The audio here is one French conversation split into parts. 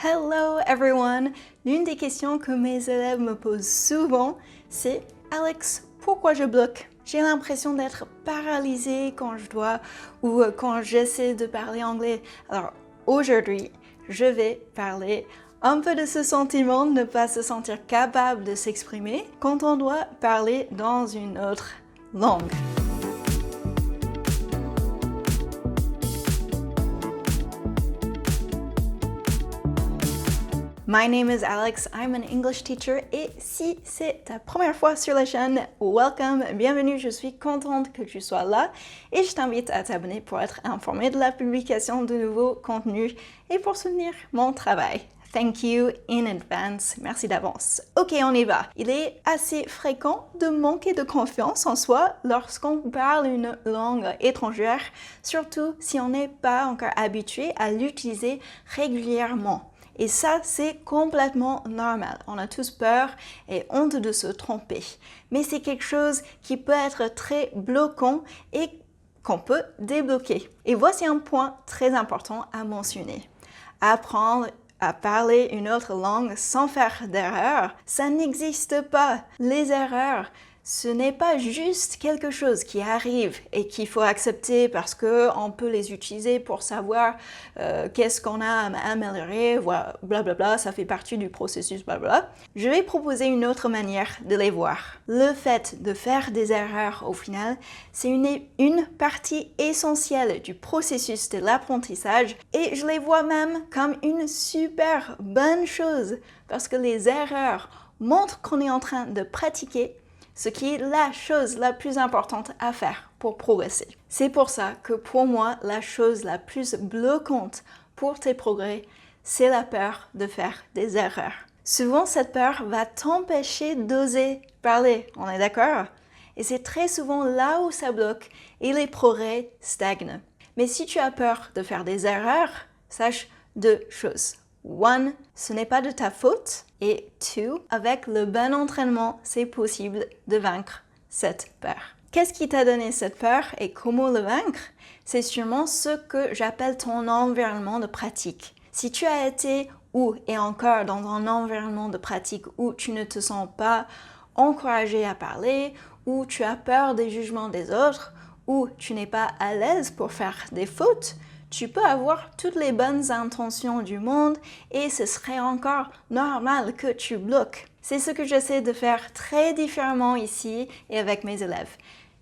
Hello everyone! L'une des questions que mes élèves me posent souvent, c'est Alex, pourquoi je bloque? J'ai l'impression d'être paralysée quand je dois ou quand j'essaie de parler anglais. Alors aujourd'hui, je vais parler un peu de ce sentiment de ne pas se sentir capable de s'exprimer quand on doit parler dans une autre langue. My name is Alex, I'm an English teacher et si c'est ta première fois sur la chaîne, welcome, bienvenue, je suis contente que tu sois là et je t'invite à t'abonner pour être informé de la publication de nouveaux contenus et pour soutenir mon travail. Thank you in advance, merci d'avance. Ok, on y va. Il est assez fréquent de manquer de confiance en soi lorsqu'on parle une langue étrangère, surtout si on n'est pas encore habitué à l'utiliser régulièrement. Et ça, c'est complètement normal. On a tous peur et honte de se tromper. Mais c'est quelque chose qui peut être très bloquant et qu'on peut débloquer. Et voici un point très important à mentionner. Apprendre à parler une autre langue sans faire d'erreur, ça n'existe pas. Les erreurs, ce n'est pas juste quelque chose qui arrive et qu'il faut accepter parce qu'on peut les utiliser pour savoir qu'est-ce qu'on a à améliorer, voilà, blablabla, ça fait partie du processus, blablabla. Je vais proposer une autre manière de les voir. Le fait de faire des erreurs au final, c'est une partie essentielle du processus de l'apprentissage et je les vois même comme une super bonne chose parce que les erreurs montrent qu'on est en train de pratiquer ce qui est la chose la plus importante à faire pour progresser. C'est pour ça que pour moi, la chose la plus bloquante pour tes progrès, c'est la peur de faire des erreurs. Souvent, cette peur va t'empêcher d'oser parler, on est d'accord? Et c'est très souvent là où ça bloque et les progrès stagnent. Mais si tu as peur de faire des erreurs, sache deux choses. One, ce n'est pas de ta faute. Et two, avec le bon entraînement, c'est possible de vaincre cette peur. Qu'est-ce qui t'a donné cette peur et comment le vaincre? C'est sûrement ce que j'appelle ton environnement de pratique. Si tu as été ou est encore dans un environnement de pratique où tu ne te sens pas encouragé à parler, où tu as peur des jugements des autres, où tu n'es pas à l'aise pour faire des fautes, tu peux avoir toutes les bonnes intentions du monde et ce serait encore normal que tu bloques. C'est ce que j'essaie de faire très différemment ici et avec mes élèves.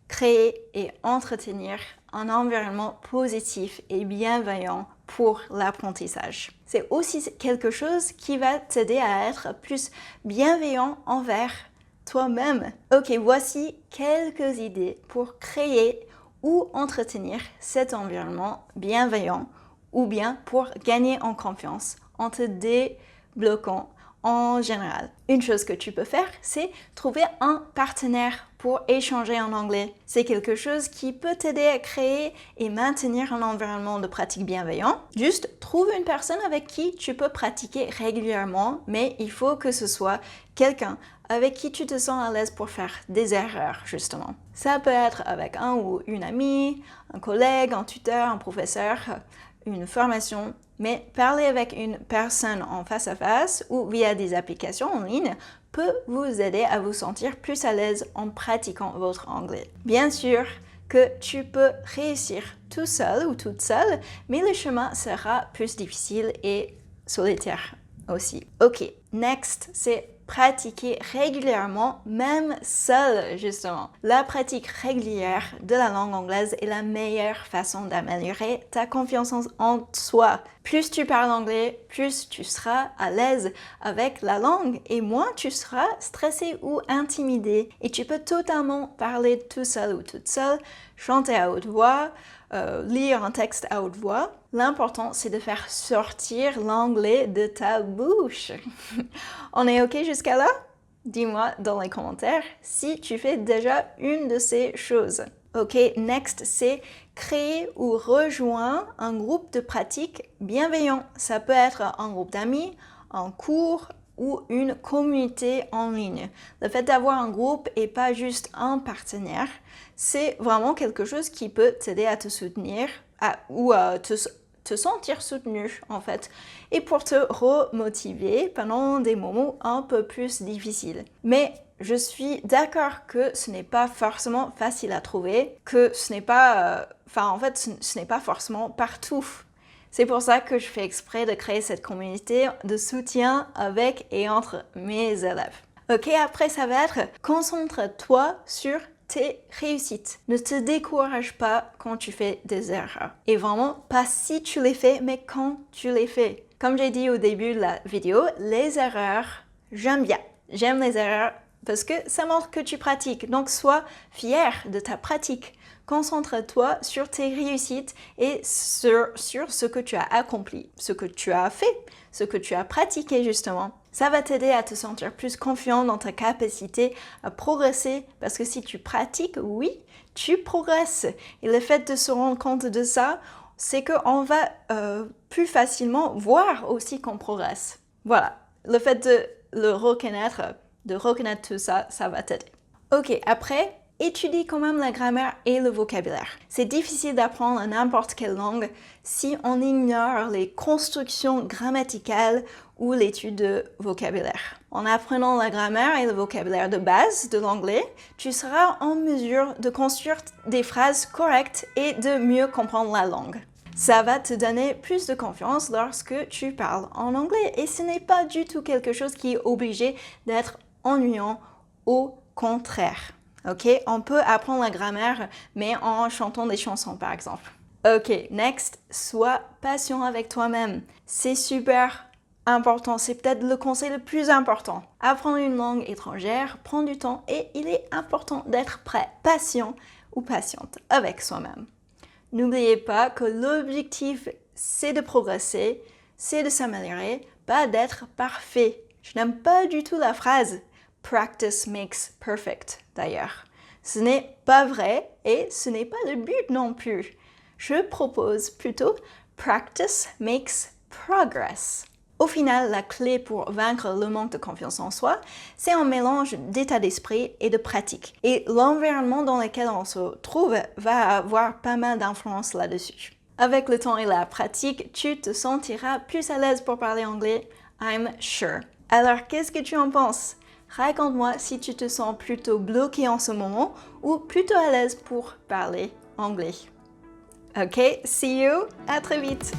Créer et entretenir un environnement positif et bienveillant pour l'apprentissage. C'est aussi quelque chose qui va t'aider à être plus bienveillant envers toi-même. Ok, voici quelques idées pour créer ou entretenir cet environnement bienveillant ou bien pour gagner en confiance en te débloquant en général. Une chose que tu peux faire, c'est trouver un partenaire pour échanger en anglais. C'est quelque chose qui peut t'aider à créer et maintenir un environnement de pratique bienveillant. Juste trouve une personne avec qui tu peux pratiquer régulièrement, mais il faut que ce soit quelqu'un avec qui tu te sens à l'aise pour faire des erreurs, justement. Ça peut être avec un ou une amie, un collègue, un tuteur, un professeur, une formation, mais parler avec une personne en face à face ou via des applications en ligne peut vous aider à vous sentir plus à l'aise en pratiquant votre anglais. Bien sûr que tu peux réussir tout seul ou toute seule, mais le chemin sera plus difficile et solitaire aussi. Ok, next, c'est pratiquer régulièrement, même seul justement. La pratique régulière de la langue anglaise est la meilleure façon d'améliorer ta confiance en soi. Plus tu parles anglais, plus tu seras à l'aise avec la langue et moins tu seras stressé ou intimidé. Et tu peux totalement parler tout seul ou toute seule, chanter à haute voix, lire un texte à haute voix. L'important, c'est de faire sortir l'anglais de ta bouche. On est OK jusqu'à là? Dis-moi dans les commentaires si tu fais déjà une de ces choses. OK, next, c'est créer ou rejoindre un groupe de pratique bienveillant. Ça peut être un groupe d'amis, un cours ou une communauté en ligne. Le fait d'avoir un groupe et pas juste un partenaire, c'est vraiment quelque chose qui peut t'aider à te soutenir ou à te te sentir soutenu en fait et pour te remotiver pendant des moments un peu plus difficiles. Mais je suis d'accord que ce n'est pas forcément facile à trouver, que ce n'est pas... ce n'est pas forcément partout. C'est pour ça que je fais exprès de créer cette communauté de soutien avec et entre mes élèves. Ok, après ça va être concentre-toi sur tes réussites. Ne te décourage pas quand tu fais des erreurs. Et vraiment, pas si tu les fais, mais quand tu les fais. Comme j'ai dit au début de la vidéo, les erreurs, j'aime bien. J'aime les erreurs parce que ça montre que tu pratiques. Donc sois fier de ta pratique. Concentre-toi sur tes réussites et sur ce que tu as accompli, ce que tu as fait, ce que tu as pratiqué justement. Ça va t'aider à te sentir plus confiant dans ta capacité à progresser parce que si tu pratiques, oui, tu progresses. Et le fait de se rendre compte de ça, c'est qu'on va plus facilement voir aussi qu'on progresse. Voilà, le fait de le reconnaître, de reconnaître tout ça, ça va t'aider. Ok, après, étudie quand même la grammaire et le vocabulaire. C'est difficile d'apprendre n'importe quelle langue si on ignore les constructions grammaticales ou l'étude de vocabulaire. En apprenant la grammaire et le vocabulaire de base de l'anglais, tu seras en mesure de construire des phrases correctes et de mieux comprendre la langue. Ça va te donner plus de confiance lorsque tu parles en anglais et ce n'est pas du tout quelque chose qui est obligé d'être ennuyant, au contraire. Ok, on peut apprendre la grammaire, mais en chantant des chansons, par exemple. Ok, next, sois patient avec toi-même. C'est super important, c'est peut-être le conseil le plus important. Apprendre une langue étrangère prend du temps et il est important d'être prêt, patient ou patiente avec soi-même. N'oubliez pas que l'objectif, c'est de progresser, c'est de s'améliorer, pas d'être parfait. Je n'aime pas du tout la phrase « practice makes perfect » d'ailleurs. Ce n'est pas vrai et ce n'est pas le but non plus. Je propose plutôt « practice makes progress ». Au final, la clé pour vaincre le manque de confiance en soi, c'est un mélange d'état d'esprit et de pratique. Et l'environnement dans lequel on se trouve va avoir pas mal d'influence là-dessus. Avec le temps et la pratique, tu te sentiras plus à l'aise pour parler anglais, I'm sure. Alors, qu'est-ce que tu en penses? Raconte-moi si tu te sens plutôt bloqué en ce moment ou plutôt à l'aise pour parler anglais. Ok, see you, à très vite!